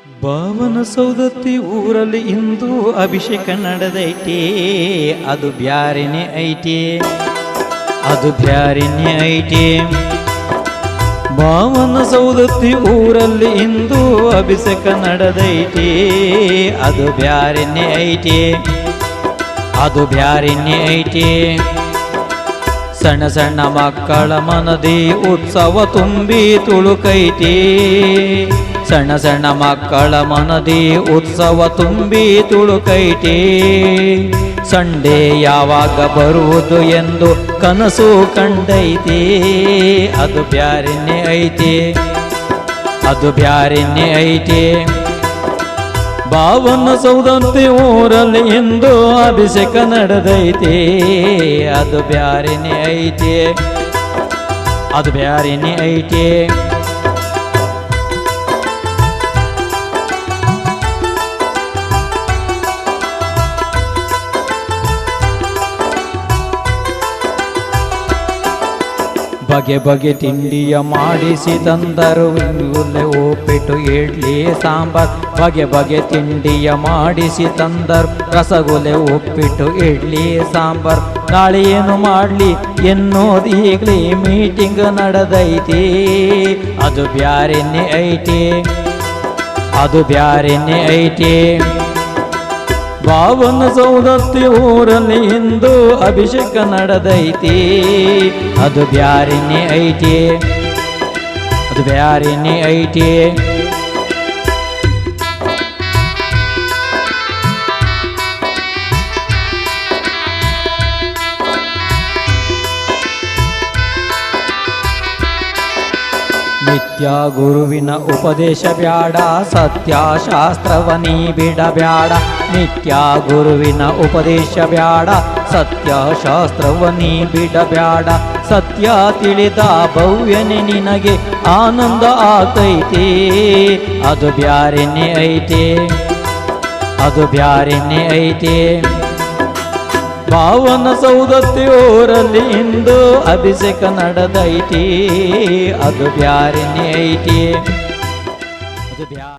ಭಾವನ ಸೌದತ್ತಿ ಊರಲ್ಲಿ ಇಂದು ಅಭಿಷೇಕ ನಡೆದೈತೆ. ಅದು ಬ್ಯಾರೆನೆ ಐತೆ, ಅದು ಬ್ಯಾರೆನೆ ಐತೆ. ಭಾವನ ಸೌದತ್ತಿ ಊರಲ್ಲಿ ಇಂದು ಅಭಿಷೇಕ ನಡೆದೈತೆ. ಅದು ಬ್ಯಾರೆನೆ ಐತೆ, ಅದು ಬ್ಯಾರೆನೆ ಐತೆ. ಸಣ್ಣ ಸಣ್ಣ ಮಕ್ಕಳ ಮನದಿ ಉತ್ಸವ ತುಂಬಿ ತುಳುಕೈತೆ. ಸಣ್ಣ ಸಣ್ಣ ಮಕ್ಕಳ ಮನದಿ ಉತ್ಸವ ತುಂಬಿ ತುಳುಕೈತೆ. ಸಂಡೇ ಯಾವಾಗ ಬರುವುದು ಎಂದು ಕನಸು ಕಂಡೈತೆ. ಅದು ಬ್ಯಾರೆನೆ ಐತೆ, ಅದು ಬ್ಯಾರೆನೆ ಐತೆ. ಭಾವನ ಸೌದತ್ತಿ ಊರಲ್ಲಿ ಇಂದು ಅಭಿಷೇಕ ನಡೆದೈತೆ. ಅದು ಬ್ಯಾರೆನೆ ಐತೆ, ಅದು ಬ್ಯಾರೆನೆ ಐತೆ. ಬಗೆ ಬಗೆ ತಿಂಡಿಯ ಮಾಡಿಸಿ ತಂದರು. ಉಲ್ಲೆ ಉಪ್ಪಿಟ್ಟು ಇಡ್ಲಿ ಸಾಂಬಾರ್. ಬಗೆ ಬಗೆ ತಿಂಡಿಯ ಮಾಡಿಸಿ ತಂದರು. ರಸಗುಲ್ಲೆ ಉಪ್ಪಿಟ್ಟು ಇಡ್ಲಿ ಸಾಂಬಾರ್. ನಾಳೆ ಏನು ಮಾಡಲಿ ಎನ್ನೋದು ಈಗಲೇ ಮೀಟಿಂಗ್ ನಡೆದೈತಿ. ಅದು ಬ್ಯಾರೆನೆ ಐತೆ, ಅದು ಬ್ಯಾರೆನೆ ಐತೆ. ಭಾವನ ಸೌದತ್ತಿ ಊರಲ್ಲಿ ಇಂದು ಅಭಿಷೇಕ ನಡೆದೈತಿ. ಅದು ಬ್ಯಾರೆನೆ ಐತೆ, ಅದು ಬ್ಯಾರೆನೆ ಐತೆ. ನಿತ್ಯ ಗುರುವಿನ ಉಪದೇಶ ಬ್ಯಾಡ, ಸತ್ಯಶಾಸ್ತ್ರವನಿ ಬಿಡಬ್ಯಾಡ. ನಿತ್ಯ ಗುರುವಿನ ಉಪದೇಶ ಬ್ಯಾಡ, ಸತ್ಯಶಾಸ್ತ್ರವನಿ ಬಿಡಬ್ಯಾಡ. ಸತ್ಯ ತಿಳಿದ ಭವ್ಯನೆ ನಿನಗೆ ಆನಂದ ಆತೈತೆ. ಅದು ಬ್ಯಾರೆನೆ ಐತೆ, ಅದು ಬ್ಯಾರೆನೆ ಐತೆ. ಭಾವನ ಸೌದತ್ತಿ ಊರಲ್ಲಿ ಇಂದು ಅಭಿಷೇಕ ನಡೆದೈತಿ. ಅದು ಬ್ಯಾರೆನೆ ಐತೆ.